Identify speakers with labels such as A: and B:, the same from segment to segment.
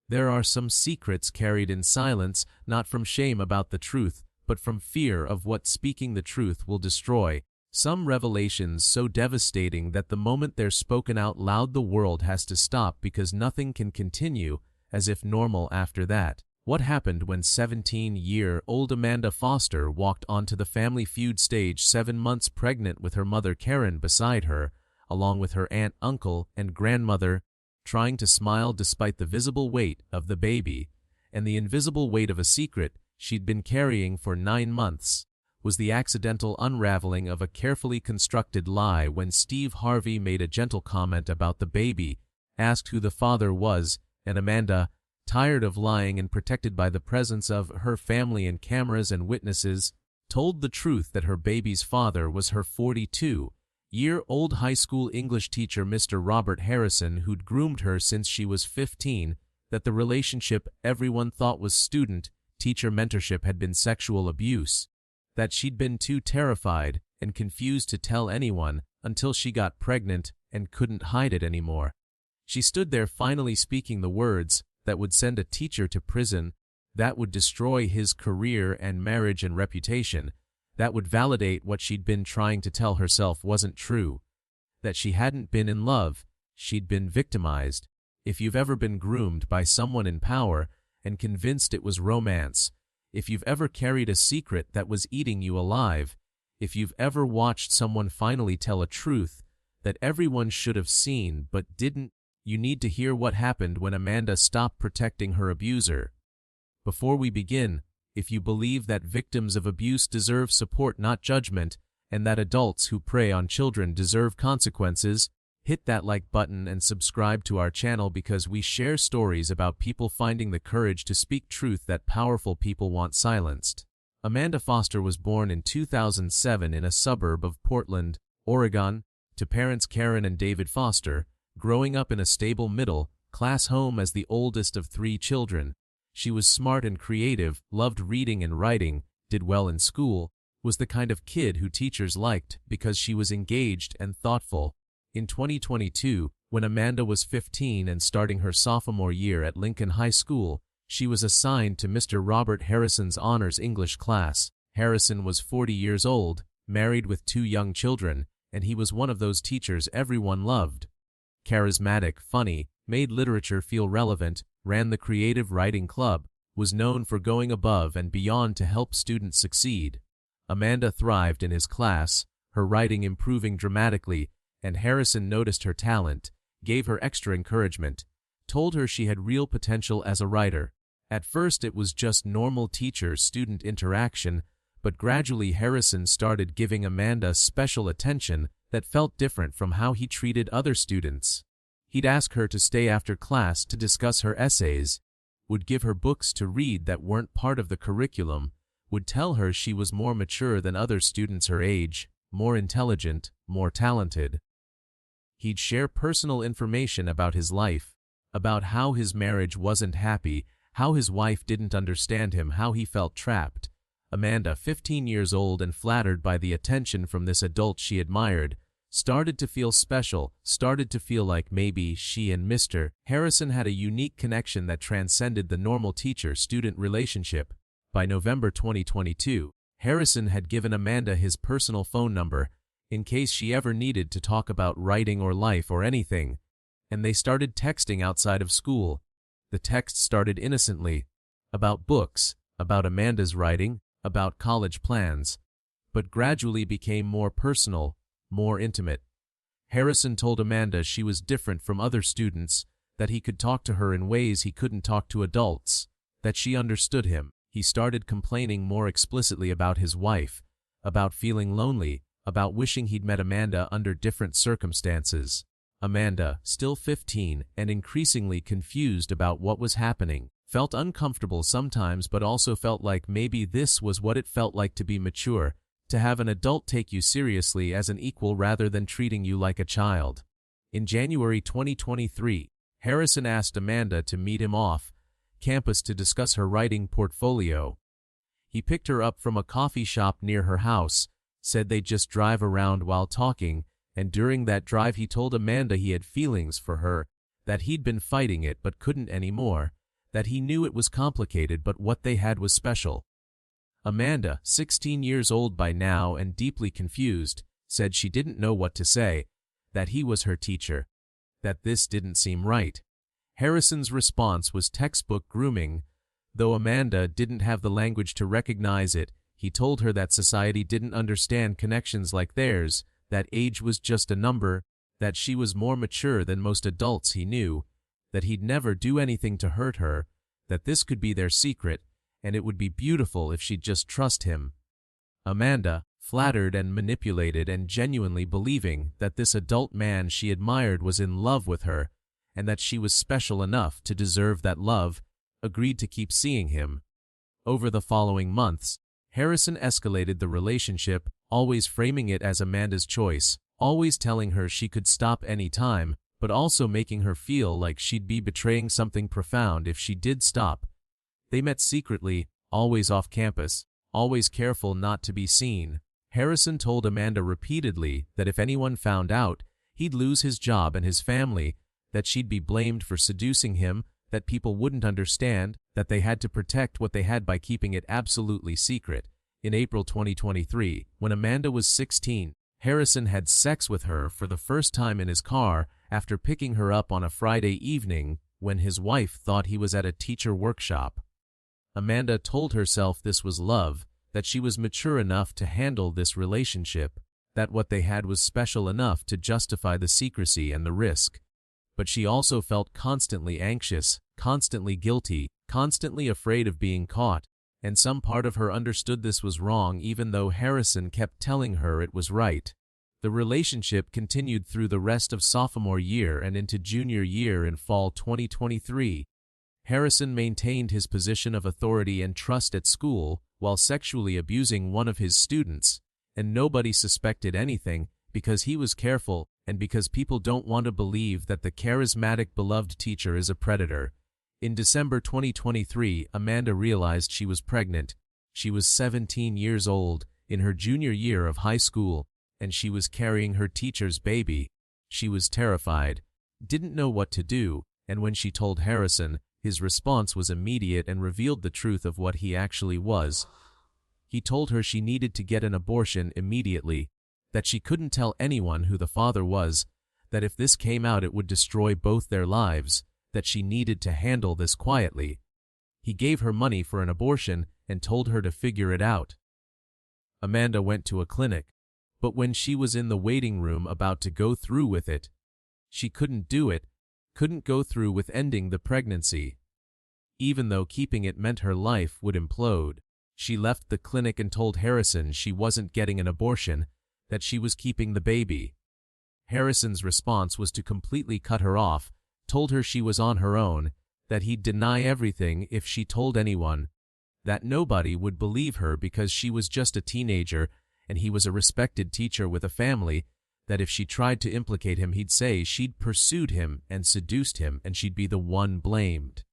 A: There are some secrets carried in silence, not from shame about the truth, but from fear of what speaking the truth will destroy. Some revelations so devastating that the moment they're spoken out loud the world has to stop because nothing can continue as if normal after that. What happened when 17-year-old Amanda Foster walked onto the Family Feud stage 7 months pregnant with her mother Karen beside her, along with her aunt, uncle, and grandmother, trying to smile despite the visible weight of the baby and the invisible weight of a secret she'd been carrying for 9 months? Was the accidental unraveling of a carefully constructed lie when Steve Harvey made a gentle comment about the baby, asked who the father was, and Amanda, tired of lying and protected by the presence of her family and cameras and witnesses, told the truth that her baby's father was her 42-year-old high school English teacher Mr. Robert Harrison, who'd groomed her since she was 15, that the relationship everyone thought was student-teacher mentorship had been sexual abuse, that she'd been too terrified and confused to tell anyone until she got pregnant and couldn't hide it anymore. She stood there finally speaking the words that would send a teacher to prison, that would destroy his career and marriage and reputation, that would validate what she'd been trying to tell herself wasn't true, that she hadn't been in love, she'd been victimized. If you've ever been groomed by someone in power and convinced it was romance, if you've ever carried a secret that was eating you alive, if you've ever watched someone finally tell a truth that everyone should have seen but didn't, you need to hear what happened when Amanda stopped protecting her abuser. Before we begin, if you believe that victims of abuse deserve support, not judgment, and that adults who prey on children deserve consequences, hit that like button and subscribe to our channel because we share stories about people finding the courage to speak truth that powerful people want silenced. Amanda Foster was born in 2007 in a suburb of Portland, Oregon, to parents Karen and David Foster. Growing up in a stable middle-class home as the oldest of 3 children, she was smart and creative, loved reading and writing, did well in school, was the kind of kid who teachers liked because she was engaged and thoughtful. In 2022, when Amanda was 15 and starting her sophomore year at Lincoln High School, she was assigned to Mr. Robert Harrison's honors English class. Harrison was 40 years old, married with 2 young children, and he was one of those teachers everyone loved. Charismatic, funny, made literature feel relevant, ran the creative writing club, was known for going above and beyond to help students succeed. Amanda thrived in his class, her writing improving dramatically, and Harrison noticed her talent, gave her extra encouragement, told her she had real potential as a writer. At first it was just normal teacher-student interaction, but gradually Harrison started giving Amanda special attention that felt different from how he treated other students. He'd ask her to stay after class to discuss her essays, would give her books to read that weren't part of the curriculum, would tell her she was more mature than other students her age, more intelligent, more talented. He'd share personal information about his life, about how his marriage wasn't happy, how his wife didn't understand him, how he felt trapped. Amanda, 15 years old and flattered by the attention from this adult she admired, started to feel special, started to feel like maybe she and Mr. Harrison had a unique connection that transcended the normal teacher-student relationship. By November 2022, Harrison had given Amanda his personal phone number, in case she ever needed to talk about writing or life or anything, and they started texting outside of school. The text started innocently, about books, about Amanda's writing, about college plans, but gradually became more personal, more intimate. Harrison told Amanda she was different from other students, that he could talk to her in ways he couldn't talk to adults, that she understood him. He started complaining more explicitly about his wife, about feeling lonely, about wishing he'd met Amanda under different circumstances. Amanda, still 15 and increasingly confused about what was happening, felt uncomfortable sometimes but also felt like maybe this was what it felt like to be mature, to have an adult take you seriously as an equal rather than treating you like a child. In January 2023, Harrison asked Amanda to meet him off campus to discuss her writing portfolio. He picked her up from a coffee shop near her house, said they'd just drive around while talking, and during that drive he told Amanda he had feelings for her, that he'd been fighting it but couldn't anymore, that he knew it was complicated, but what they had was special. Amanda, 16 years old by now and deeply confused, said she didn't know what to say, that he was her teacher, that this didn't seem right. Harrison's response was textbook grooming. Though Amanda didn't have the language to recognize it, he told her that society didn't understand connections like theirs, that age was just a number, that she was more mature than most adults he knew, that he'd never do anything to hurt her, that this could be their secret, and it would be beautiful if she'd just trust him. Amanda, flattered and manipulated and genuinely believing that this adult man she admired was in love with her, and that she was special enough to deserve that love, agreed to keep seeing him. Over the following months, Harrison escalated the relationship, always framing it as Amanda's choice, always telling her she could stop any time, but also making her feel like she'd be betraying something profound if she did stop. They met secretly, always off campus, always careful not to be seen. Harrison told Amanda repeatedly that if anyone found out, he'd lose his job and his family, that she'd be blamed for seducing him, that people wouldn't understand, that they had to protect what they had by keeping it absolutely secret. In April 2023, when Amanda was 16, Harrison had sex with her for the first time in his car after picking her up on a Friday evening when his wife thought he was at a teacher workshop. Amanda told herself this was love, that she was mature enough to handle this relationship, that what they had was special enough to justify the secrecy and the risk. But she also felt constantly anxious, constantly guilty, constantly afraid of being caught, and some part of her understood this was wrong even though Harrison kept telling her it was right. The relationship continued through the rest of sophomore year and into junior year in fall 2023. Harrison maintained his position of authority and trust at school while sexually abusing one of his students, and nobody suspected anything because he was careful and because people don't want to believe that the charismatic beloved teacher is a predator. In December 2023, Amanda realized she was pregnant. She was 17 years old, in her junior year of high school, and she was carrying her teacher's baby. She was terrified, didn't know what to do, and when she told Harrison, his response was immediate and revealed the truth of what he actually was. He told her she needed to get an abortion immediately, that she couldn't tell anyone who the father was, that if this came out it would destroy both their lives, that she needed to handle this quietly. He gave her money for an abortion and told her to figure it out. Amanda went to a clinic, but when she was in the waiting room about to go through with it, she couldn't do it, couldn't go through with ending the pregnancy. Even though keeping it meant her life would implode, she left the clinic and told Harrison she wasn't getting an abortion, that she was keeping the baby. Harrison's response was to completely cut her off, told her she was on her own, that he'd deny everything if she told anyone, that nobody would believe her because she was just a teenager and he was a respected teacher with a family, that if she tried to implicate him he'd say she'd pursued him and seduced him and she'd be the one blamed.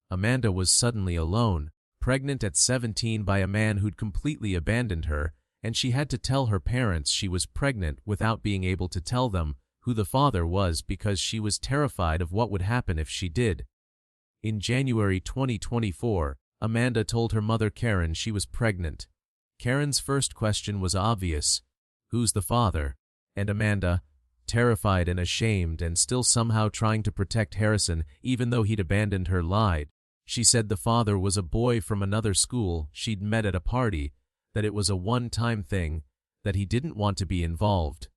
A: Amanda was suddenly alone, pregnant at 17 by a man who'd completely abandoned her, and she had to tell her parents she was pregnant without being able to tell them who the father was because she was terrified of what would happen if she did. In January 2024, Amanda told her mother Karen she was pregnant. Karen's first question was obvious: who's the father? And Amanda, terrified and ashamed and still somehow trying to protect Harrison even though he'd abandoned her, lied. She said the father was a boy from another school she'd met at a party, that it was a one-time thing, that he didn't want to be involved.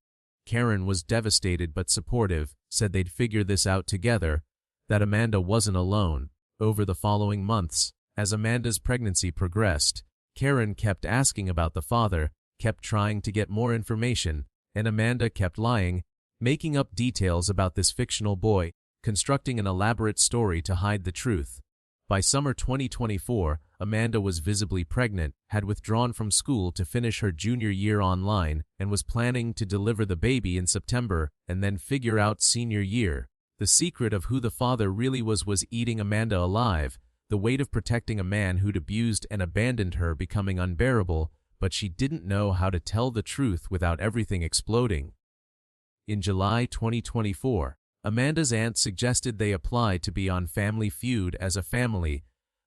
A: Karen was devastated but supportive, said they'd figure this out together, that Amanda wasn't alone. Over the following months, as Amanda's pregnancy progressed, Karen kept asking about the father, kept trying to get more information, and Amanda kept lying, making up details about this fictional boy, constructing an elaborate story to hide the truth. By summer 2024, Amanda was visibly pregnant, had withdrawn from school to finish her junior year online, and was planning to deliver the baby in September and then figure out senior year. The secret of who the father really was eating Amanda alive, the weight of protecting a man who'd abused and abandoned her becoming unbearable, but she didn't know how to tell the truth without everything exploding. In July 2024, Amanda's aunt suggested they apply to be on Family Feud as a family,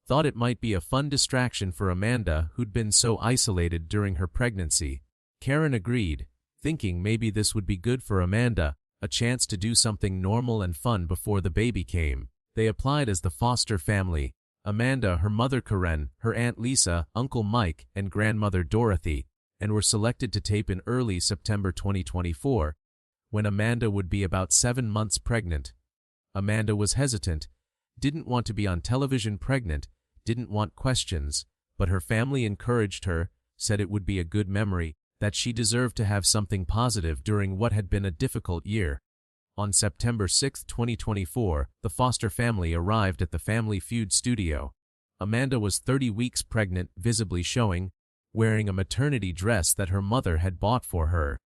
A: thought it might be a fun distraction for Amanda, who'd been so isolated during her pregnancy. Karen agreed, thinking maybe this would be good for Amanda, a chance to do something normal and fun before the baby came. They applied as the foster family: Amanda, her mother Karen, her aunt Lisa, uncle Mike, and grandmother Dorothy, and were selected to tape in early September 2024, when Amanda would be about 7 months pregnant. Amanda was hesitant, didn't want to be on television pregnant, didn't want questions, but her family encouraged her, said it would be a good memory, that she deserved to have something positive during what had been a difficult year. On September 6, 2024, the foster family arrived at the Family Feud studio. Amanda was 30 weeks pregnant, visibly showing, wearing a maternity dress that her mother had bought for her.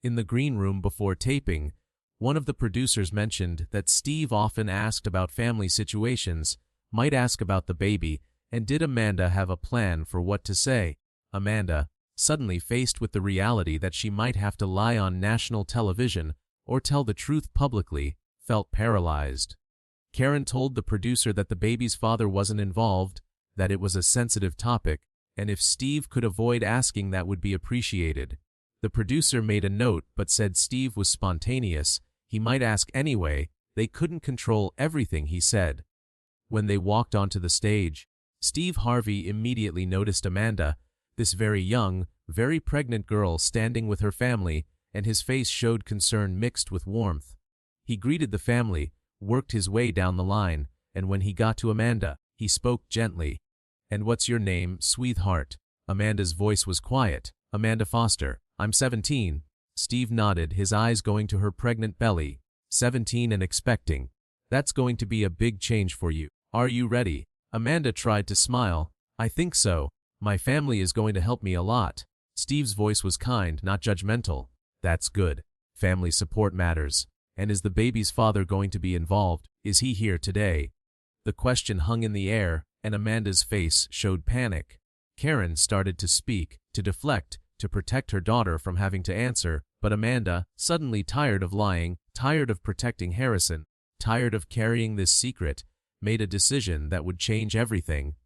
A: In the green room before taping, one of the producers mentioned that Steve often asked about family situations, might ask about the baby, and did Amanda have a plan for what to say? Amanda, suddenly faced with the reality that she might have to lie on national television or tell the truth publicly, felt paralyzed. Karen told the producer that the baby's father wasn't involved, that it was a sensitive topic, and if Steve could avoid asking, that would be appreciated. The producer made a note but said Steve was spontaneous, he might ask anyway, they couldn't control everything he said. When they walked onto the stage, Steve Harvey immediately noticed Amanda, this very young, very pregnant girl standing with her family, and his face showed concern mixed with warmth. He greeted the family, worked his way down the line, and when he got to Amanda, he spoke gently. "And what's your name, sweetheart?" Amanda's voice was quiet. "Amanda Foster. I'm 17. Steve nodded, his eyes going to her pregnant belly. 17 and expecting. That's going to be a big change for you. Are you ready? Amanda tried to smile. "I think so. My family is going to help me a lot." Steve's voice was kind, not judgmental. "That's good. Family support matters. And is the baby's father going to be involved? Is he here today?" The question hung in the air, and Amanda's face showed panic. Karen started to speak, to deflect, to protect her daughter from having to answer, but Amanda, suddenly tired of lying, tired of protecting Harrison, tired of carrying this secret, made a decision that would change everything.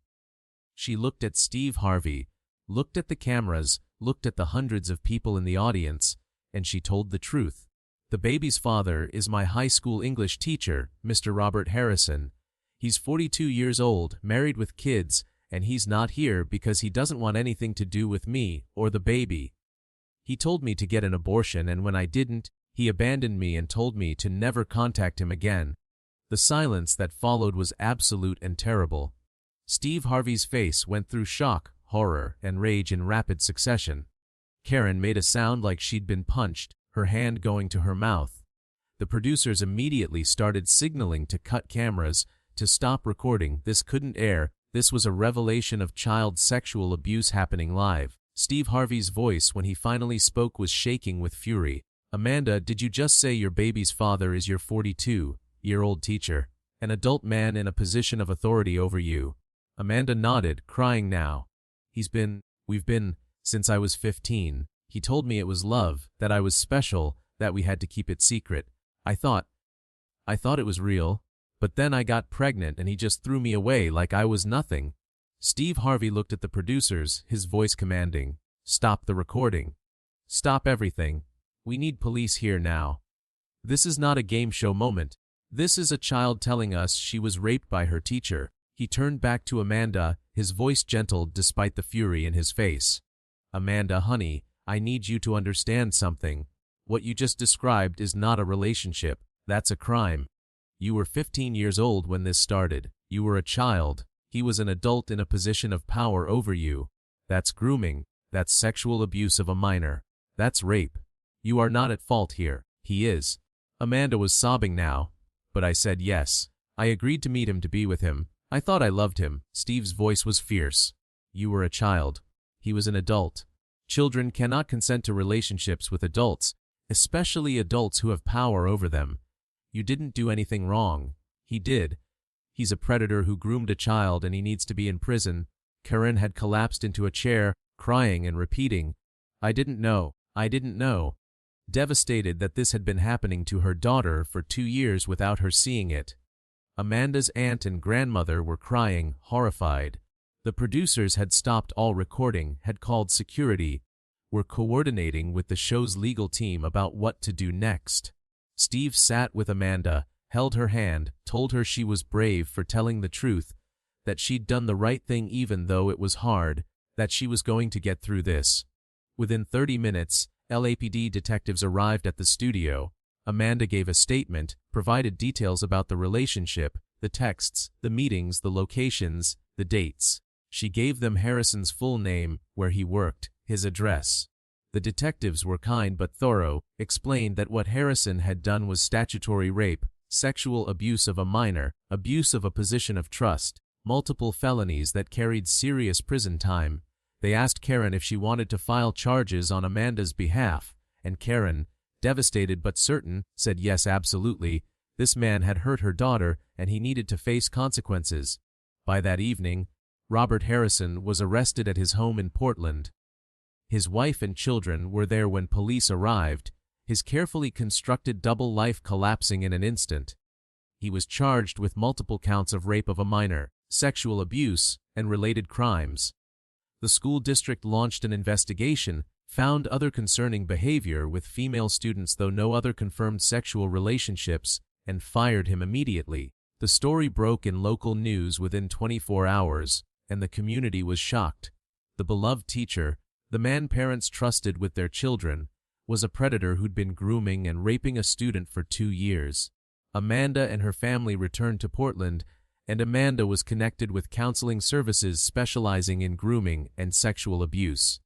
A: She looked at Steve Harvey, looked at the cameras, looked at the hundreds of people in the audience, and she told the truth. "The baby's father is my high school English teacher, Mr. Robert Harrison. He's 42 years old, married with kids, and he's not here because he doesn't want anything to do with me or the baby. He told me to get an abortion, and when I didn't, he abandoned me and told me to never contact him again." The silence that followed was absolute and terrible. Steve Harvey's face went through shock, horror, and rage in rapid succession. Karen made a sound like she'd been punched, her hand going to her mouth. The producers immediately started signaling to cut cameras, to stop recording. This couldn't air. This was a revelation of child sexual abuse happening live. Steve Harvey's voice when he finally spoke was shaking with fury. "Amanda, did you just say your baby's father is your 42-year-old teacher, an adult man in a position of authority over you?" Amanda nodded, crying now. We've been, since I was 15. He told me it was love, that I was special, that we had to keep it secret. I thought it was real. But then I got pregnant and he just threw me away like I was nothing." Steve Harvey looked at the producers, his voice commanding. "Stop the recording. Stop everything. We need police here now. This is not a game show moment. This is a child telling us she was raped by her teacher." He turned back to Amanda, his voice gentle despite the fury in his face. "Amanda, honey, I need you to understand something. What you just described is not a relationship. That's a crime. You were 15 years old when this started. You were a child. He was an adult in a position of power over you. That's grooming. That's sexual abuse of a minor. That's rape. You are not at fault here. He is." Amanda was sobbing now. "But I said yes. I agreed to meet him, to be with him. I thought I loved him." Steve's voice was fierce. "You were a child. He was an adult. Children cannot consent to relationships with adults, especially adults who have power over them. You didn't do anything wrong. He did. He's a predator who groomed a child and he needs to be in prison." Karen had collapsed into a chair, crying and repeating, I didn't know. devastated that this had been happening to her daughter for 2 years without her seeing it. Amanda's aunt and grandmother were crying, horrified. The producers had stopped all recording, had called security, were coordinating with the show's legal team about what to do next. Steve sat with Amanda, held her hand, told her she was brave for telling the truth, that she'd done the right thing even though it was hard, that she was going to get through this. Within 30 minutes, LAPD detectives arrived at the studio. Amanda gave a statement, provided details about the relationship, the texts, the meetings, the locations, the dates. She gave them Harrison's full name, where he worked, his address. The detectives were kind but thorough, explained that what Harrison had done was statutory rape, sexual abuse of a minor, abuse of a position of trust, multiple felonies that carried serious prison time. They asked Karen if she wanted to file charges on Amanda's behalf, and Karen, devastated but certain, said yes, absolutely. This man had hurt her daughter, and he needed to face consequences. By that evening, Robert Harrison was arrested at his home in Portland. His wife and children were there when police arrived, his carefully constructed double life collapsing in an instant. He was charged with multiple counts of rape of a minor, sexual abuse, and related crimes. The school district launched an investigation, found other concerning behavior with female students though no other confirmed sexual relationships, and fired him immediately. The story broke in local news within 24 hours, and the community was shocked. The beloved teacher, the man parents trusted with their children, was a predator who'd been grooming and raping a student for 2 years. Amanda and her family returned to Portland, and Amanda was connected with counseling services specializing in grooming and sexual abuse.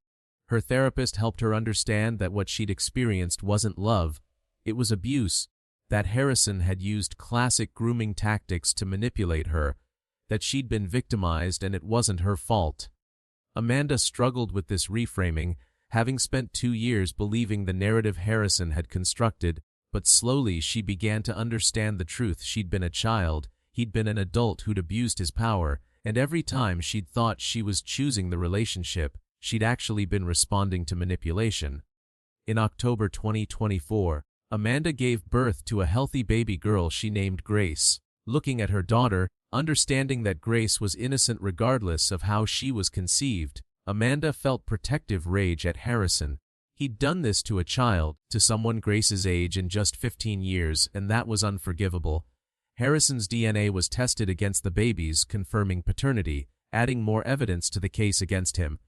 A: Her therapist helped her understand that what she'd experienced wasn't love, it was abuse, that Harrison had used classic grooming tactics to manipulate her, that she'd been victimized and it wasn't her fault. Amanda struggled with this reframing, having spent 2 years believing the narrative Harrison had constructed, but slowly she began to understand the truth. She'd been a child, he'd been an adult who'd abused his power, and every time she'd thought she was choosing the relationship, she'd actually been responding to manipulation. In October 2024, Amanda gave birth to a healthy baby girl she named Grace. Looking at her daughter, understanding that Grace was innocent regardless of how she was conceived, Amanda felt protective rage at Harrison. He'd done this to a child, to someone Grace's age in just 15 years, and that was unforgivable. Harrison's DNA was tested against the baby's, confirming paternity, adding more evidence to the case against him.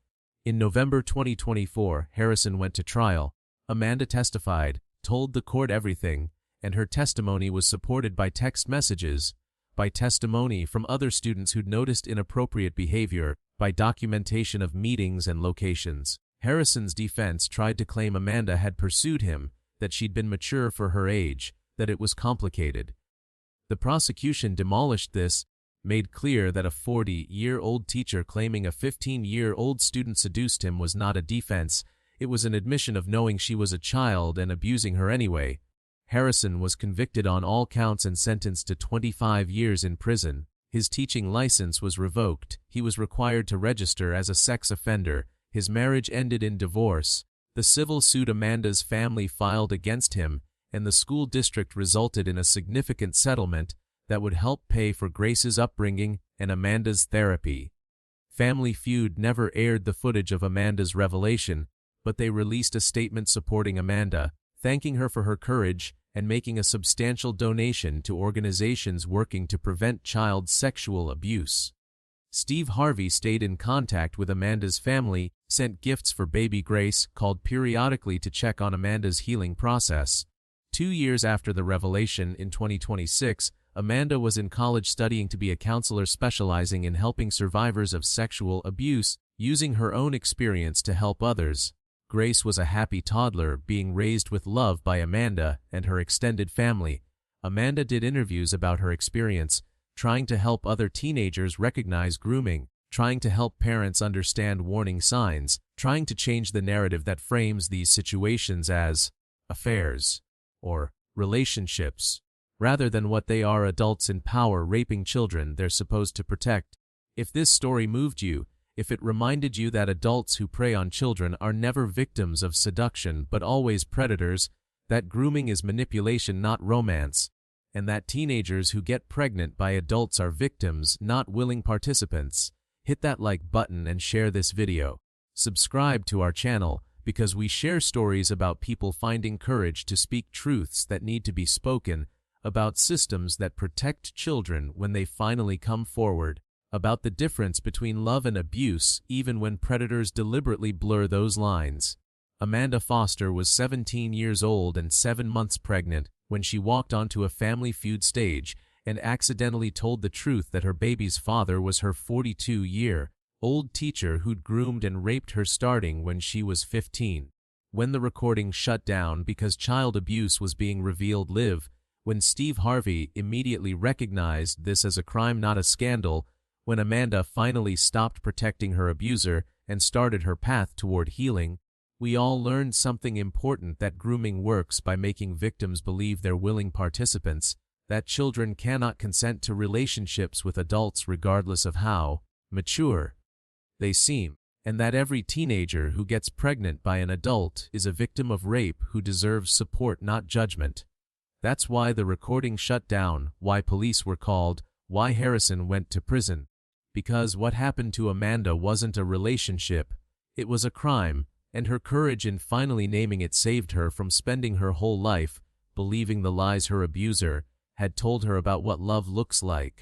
A: In November 2024, Harrison went to trial. Amanda testified, told the court everything, and her testimony was supported by text messages, by testimony from other students who'd noticed inappropriate behavior, by documentation of meetings and locations. Harrison's defense tried to claim Amanda had pursued him, that she'd been mature for her age, that it was complicated. The prosecution demolished this, made clear that a 40-year-old teacher claiming a 15-year-old student seduced him was not a defense, it was an admission of knowing she was a child and abusing her anyway. Harrison was convicted on all counts and sentenced to 25 years in prison. His teaching license was revoked, he was required to register as a sex offender, his marriage ended in divorce. The civil suit Amanda's family filed against him, and the school district resulted in a significant settlement that would help pay for Grace's upbringing and Amanda's therapy. Family Feud never aired the footage of Amanda's revelation, but they released a statement supporting Amanda, thanking her for her courage, and making a substantial donation to organizations working to prevent child sexual abuse. Steve Harvey stayed in contact with Amanda's family, sent gifts for baby Grace, called periodically to check on Amanda's healing process. 2 years after the revelation, in 2026, Amanda was in college studying to be a counselor specializing in helping survivors of sexual abuse, using her own experience to help others. Grace was a happy toddler being raised with love by Amanda and her extended family. Amanda did interviews about her experience, trying to help other teenagers recognize grooming, trying to help parents understand warning signs, trying to change the narrative that frames these situations as affairs or relationships, rather than what they are: adults in power raping children they're supposed to protect. If this story moved you, if it reminded you that adults who prey on children are never victims of seduction but always predators, that grooming is manipulation, not romance, and that teenagers who get pregnant by adults are victims, not willing participants. Hit that like button and share this video. Subscribe to our channel, because we share stories about people finding courage to speak truths that need to be spoken, about systems that protect children when they finally come forward, about the difference between love and abuse even when predators deliberately blur those lines. Amanda Foster was 17 years old and 7 months pregnant when she walked onto a Family Feud stage and accidentally told the truth that her baby's father was her 42-year-old teacher who'd groomed and raped her starting when she was 15. When the recording shut down because child abuse was being revealed live, when Steve Harvey immediately recognized this as a crime, not a scandal, when Amanda finally stopped protecting her abuser and started her path toward healing, we all learned something important: that grooming works by making victims believe they're willing participants, that children cannot consent to relationships with adults regardless of how mature they seem, and that every teenager who gets pregnant by an adult is a victim of rape who deserves support, not judgment. That's why the recording shut down, why police were called, why Harrison went to prison. Because what happened to Amanda wasn't a relationship, it was a crime, and her courage in finally naming it saved her from spending her whole life believing the lies her abuser had told her about what love looks like.